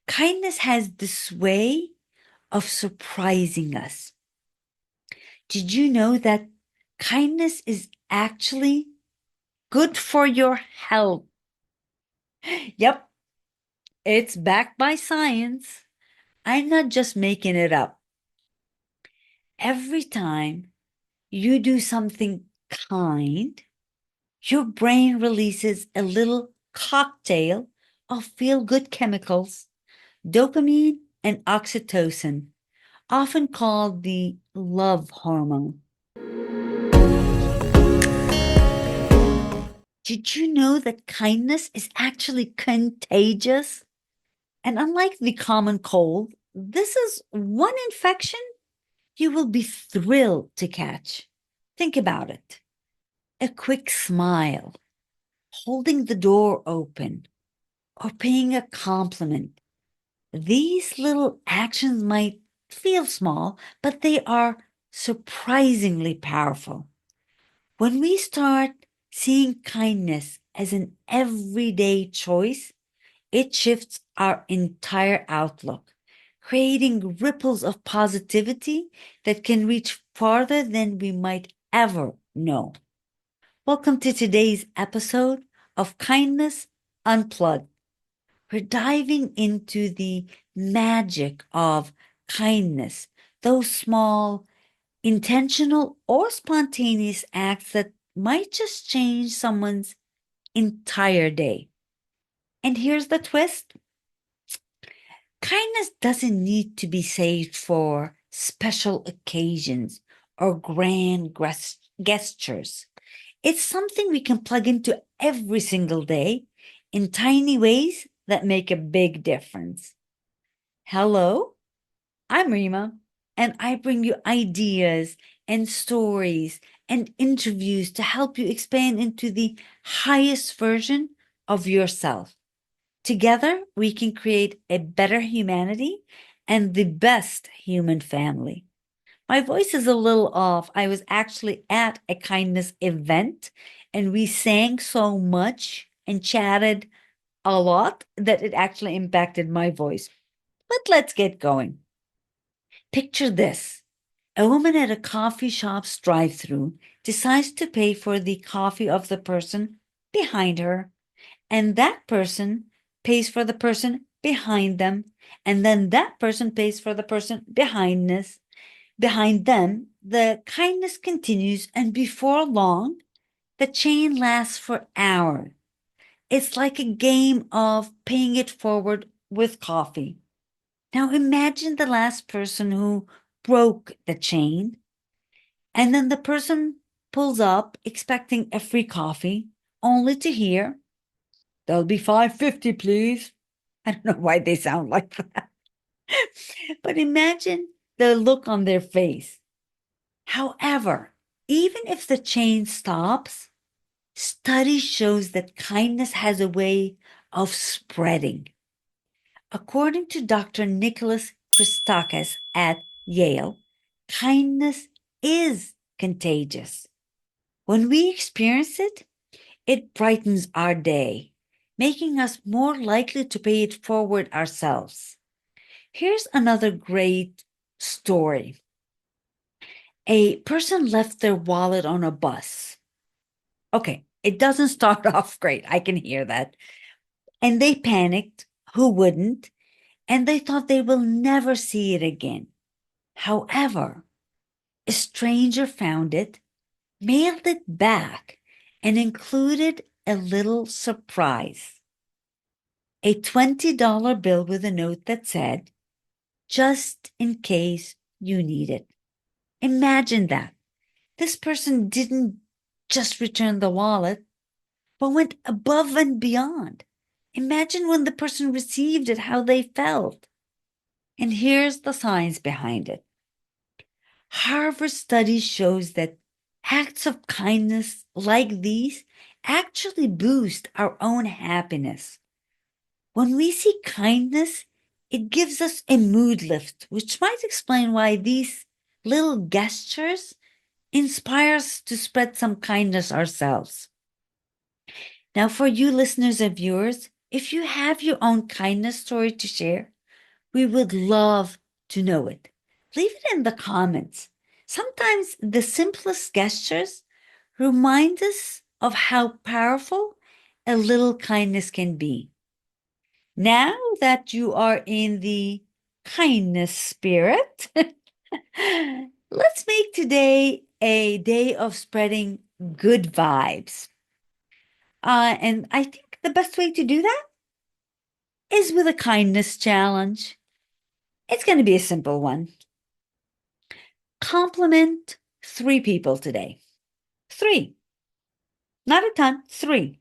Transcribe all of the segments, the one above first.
Kindness has this way of surprising us. Did you know that kindness is actually good for your health? Yep, it's backed by science. I'm not just making it up. Every time you do something kind, your brain releases a little cocktail of feel-good chemicals, dopamine and oxytocin, often called the love hormone. Did you know that kindness is actually contagious? And unlike the common cold, this is one infection you will be thrilled to catch. Think about it. A quick smile, holding the door open, or paying a compliment. These little actions might feel small, but they are surprisingly powerful. When we start seeing kindness as an everyday choice, it shifts our entire outlook, creating ripples of positivity that can reach farther than we might ever know. Welcome to today's episode of Kindness Unplugged. We're diving into the magic of kindness, those small, intentional, or spontaneous acts that might just change someone's entire day. And here's the twist. Kindness doesn't need to be saved for special occasions or grand gestures. It's something we can plug into every single day in tiny ways that make a big difference. Hello, I'm Rema, and I bring you ideas and stories and interviews to help you expand into the highest version of yourself. Together, we can create a better humanity and the best human family. My voice is a little off. I was actually at a kindness event and we sang so much and chatted a lot that it actually impacted my voice. But let's get going. Picture this. A woman at a coffee shop's drive-thru decides to pay for the coffee of the person behind her, and that person pays for the person behind them, and then that person pays for the person behind them. The kindness continues, and before long, the chain lasts for hours. It's like a game of paying it forward with coffee. Now imagine the last person who broke the chain, and then the person pulls up expecting a free coffee, only to hear, "There'll be $5.50, please." I don't know why they sound like that. But imagine the look on their face. However, even if the chain stops, study shows that kindness has a way of spreading. According to Dr. Nicholas Christakis at Yale, kindness is contagious. When we experience it, it brightens our day, making us more likely to pay it forward ourselves. Here's another great story. A person left their wallet on a bus. Okay, it doesn't start off great. I can hear that. And they panicked. Who wouldn't? And they thought they will never see it again. However, a stranger found it, mailed it back, and included a little surprise. A $20 bill with a note that said, "Just in case you need it." Imagine that. This person didn't just return the wallet, but went above and beyond. Imagine when the person received it, how they felt. And here's the science behind it. Harvard study shows that acts of kindness like these actually boost our own happiness. When we see kindness, it gives us a mood lift, which might explain why these little gestures inspire us to spread some kindness ourselves. Now, for you listeners and viewers, if you have your own kindness story to share, We would love to know it. Leave it in the comments. Sometimes the simplest gestures remind us of how powerful a little kindness can be. Now that you are in the kindness spirit, let's make today a day of spreading good vibes. And I think the best way to do that is with a kindness challenge. It's going to be a simple one. Compliment 3 people today. 3. Not a ton, 3.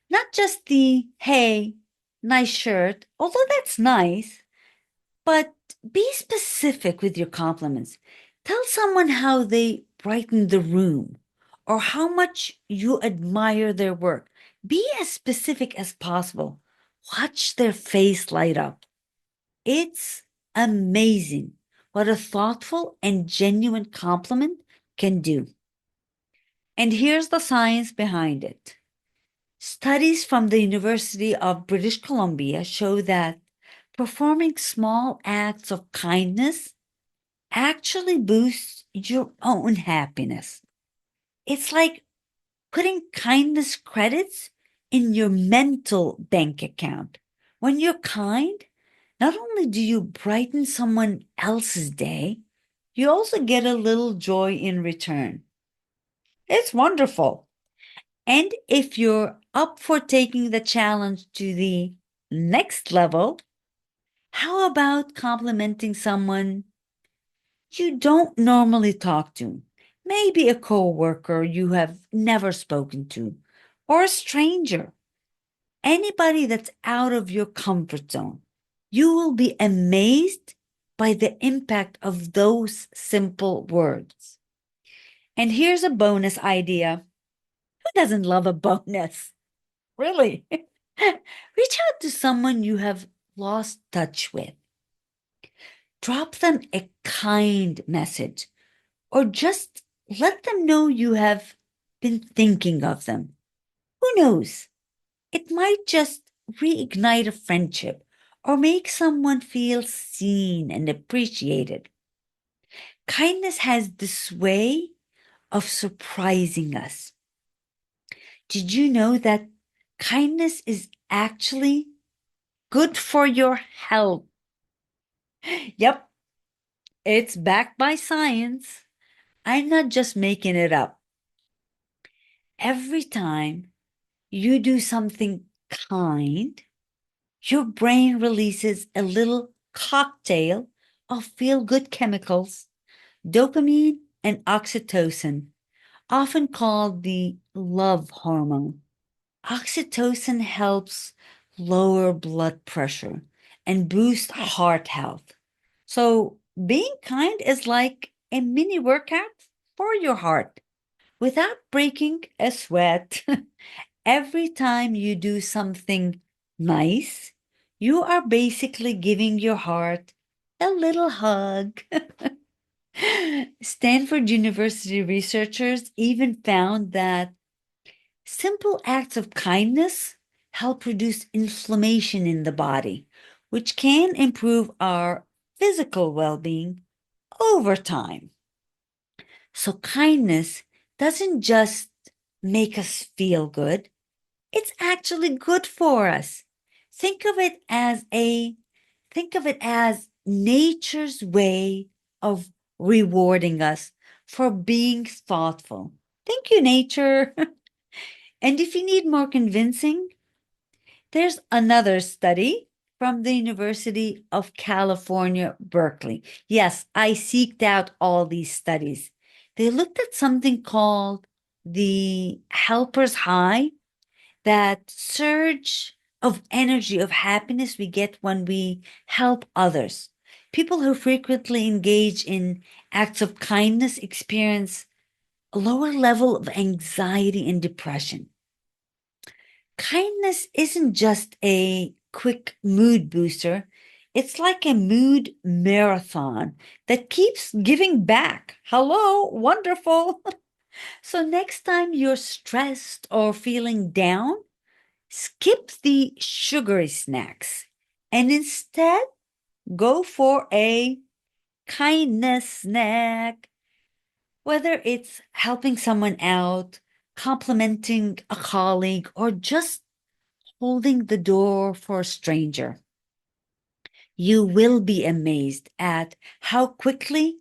Not just the, hey, nice shirt, although that's nice, but be specific with your compliments. Tell someone how they brighten the room or how much you admire their work. Be as specific as possible. Watch their face light up. It's amazing what a thoughtful and genuine compliment can do. And here's the science behind it. Studies from the University of British Columbia show that performing small acts of kindness actually boosts your own happiness. It's like putting kindness credits in your mental bank account. When you're kind, not only do you brighten someone else's day, you also get a little joy in return. It's wonderful. And if you're up for taking the challenge to the next level, how about complimenting someone you don't normally talk to? Maybe a coworker you have never spoken to, or a stranger. Anybody that's out of your comfort zone. You will be amazed by the impact of those simple words. And here's a bonus idea. Who doesn't love a bonus? Really? Reach out to someone you have lost touch with. Drop them a kind message or just let them know you have been thinking of them. Who knows? It might just reignite a friendship or make someone feel seen and appreciated. Kindness has this way of surprising us. Did you know that kindness is actually good for your health? Yep, it's backed by science. I'm not just making it up. Every time you do something kind, your brain releases a little cocktail of feel-good chemicals, dopamine and oxytocin, often called the love hormone. Oxytocin helps lower blood pressure and boost heart health. So being kind is like a mini workout for your heart without breaking a sweat. Every time you do something nice, you are basically giving your heart a little hug. Stanford University researchers even found that simple acts of kindness help reduce inflammation in the body, which can improve our physical well-being over time. So kindness doesn't just make us feel good, it's actually good for us. Think of it as nature's way of rewarding us for being thoughtful. Thank you, nature. And if you need more convincing, there's another study from the University of California, Berkeley. Yes, I seeked out all these studies. They looked at something called the helper's high, that surge of energy, of happiness we get when we help others. People who frequently engage in acts of kindness experience a lower level of anxiety and depression. Kindness isn't just a quick mood booster. It's like a mood marathon that keeps giving back. Hello, wonderful. So next time you're stressed or feeling down, skip the sugary snacks and instead go for a kindness snack. Whether it's helping someone out, complimenting a colleague, or just holding the door for a stranger, you will be amazed at how quickly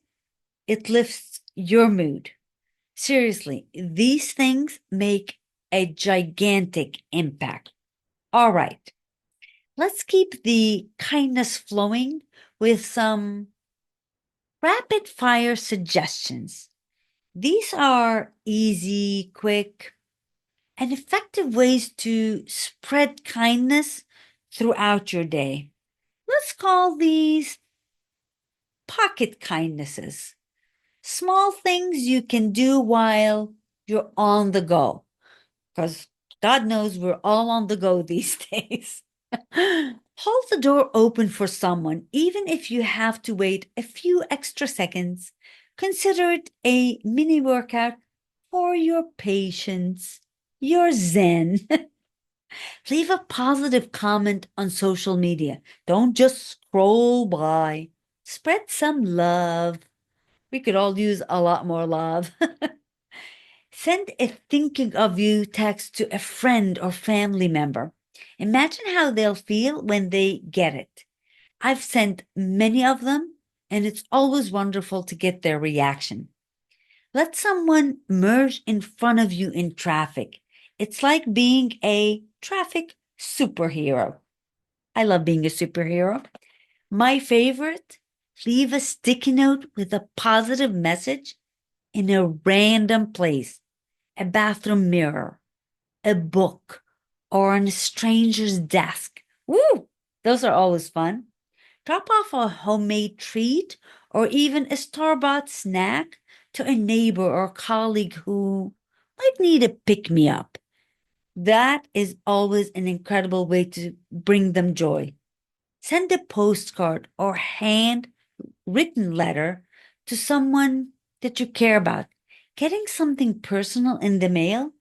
it lifts your mood. Seriously, these things make a gigantic impact. All right, let's keep the kindness flowing with some rapid fire suggestions. These are easy, quick, and effective ways to spread kindness throughout your day. Let's call these pocket kindnesses. Small things you can do while you're on the go, because God knows we're all on the go these days. Hold the door open for someone, even if you have to wait a few extra seconds. Consider it a mini workout for your patience, your zen. Leave a positive comment on social media. Don't just scroll by. Spread some love. We could all use a lot more love. Send a thinking of you text to a friend or family member. Imagine how they'll feel when they get it. I've sent many of them, and it's always wonderful to get their reaction. Let someone merge in front of you in traffic. It's like being a traffic superhero. I love being a superhero. My favorite, leave a sticky note with a positive message in a random place, a bathroom mirror, a book, or on a stranger's desk. Woo! Those are always fun. Drop off a homemade treat or even a store-bought snack to a neighbor or colleague who might need a pick-me-up. That is always an incredible way to bring them joy. Send a postcard or handwritten letter to someone that you care about. Getting something personal in the mail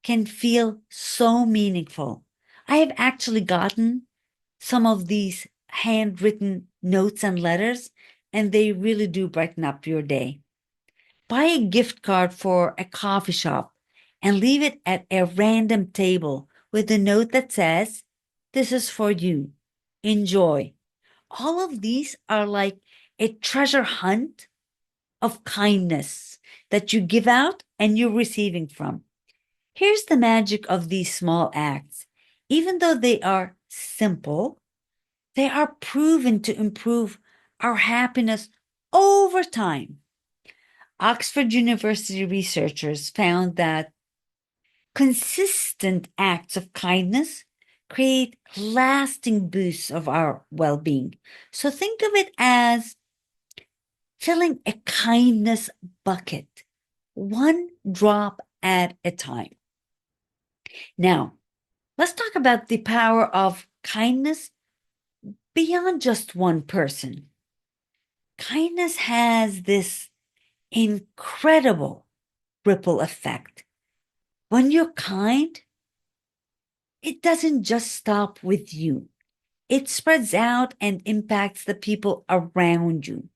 can feel so meaningful. I have actually gotten some of these handwritten notes and letters, and they really do brighten up your day. Buy a gift card for a coffee shop and leave it at a random table with a note that says, "This is for you. Enjoy." All of these are like a treasure hunt of kindness that you give out and you're receiving from. Here's the magic of these small acts. Even though they are simple, they are proven to improve our happiness over time. Oxford University researchers found that consistent acts of kindness create lasting boosts of our well being. So think of it as filling a kindness bucket, one drop at a time. Now, let's talk about the power of kindness beyond just one person. Kindness has this incredible ripple effect. When you're kind, it doesn't just stop with you. It spreads out and impacts the people around you.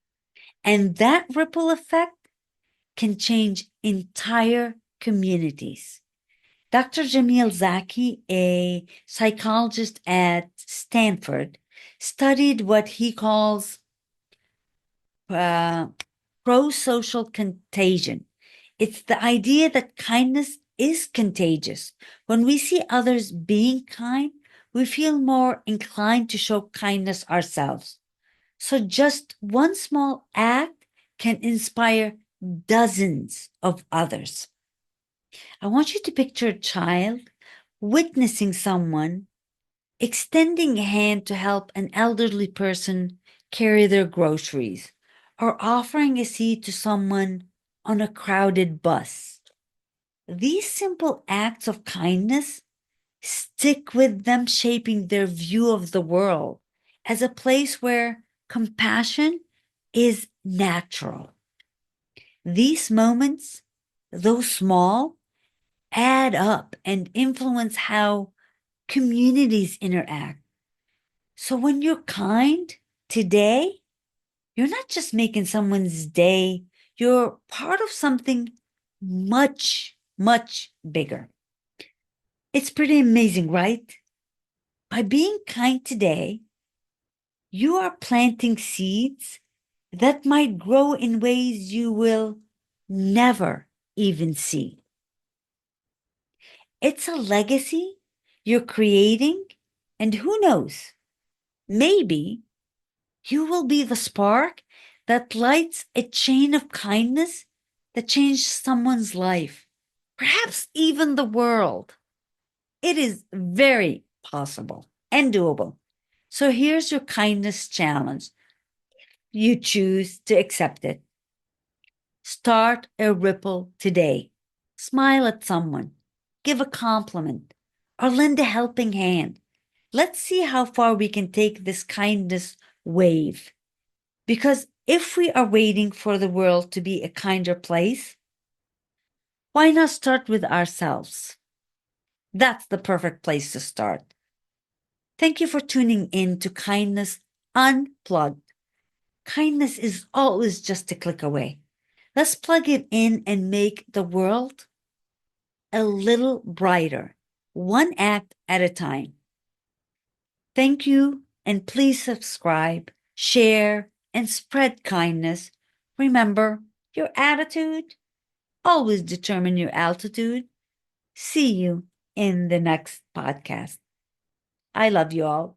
And that ripple effect can change entire communities. Dr. Jamil Zaki, a psychologist at Stanford, studied what he calls pro-social contagion. It's the idea that kindness is contagious. When we see others being kind, we feel more inclined to show kindness ourselves. So just one small act can inspire dozens of others. I want you to picture a child witnessing someone extending a hand to help an elderly person carry their groceries, or offering a seat to someone on a crowded bus. These simple acts of kindness stick with them, shaping their view of the world as a place where compassion is natural. These moments, though small, add up and influence how communities interact. So when you're kind, Today, you're not just making someone's day, you're part of something much, much bigger. It's pretty amazing, right? By being kind today, you are planting seeds that might grow in ways you will never even see. It's a legacy you're creating, and who knows, maybe you will be the spark that lights a chain of kindness that changed someone's life, perhaps even the world. It is very possible and doable. So here's your kindness challenge. You choose to accept it. Start a ripple today. Smile at someone, give a compliment, or lend a helping hand. Let's see how far we can take this kindness wave. Because if we are waiting for the world to be a kinder place, why not start with ourselves? That's the perfect place to start. Thank you for tuning in to Kindness Unplugged. Kindness is always just a click away. Let's plug it in and make the world a little brighter, one act at a time. Thank you, and please subscribe, share, and spread kindness. Remember, your attitude always determine your altitude. See you in the next podcast. I love you all.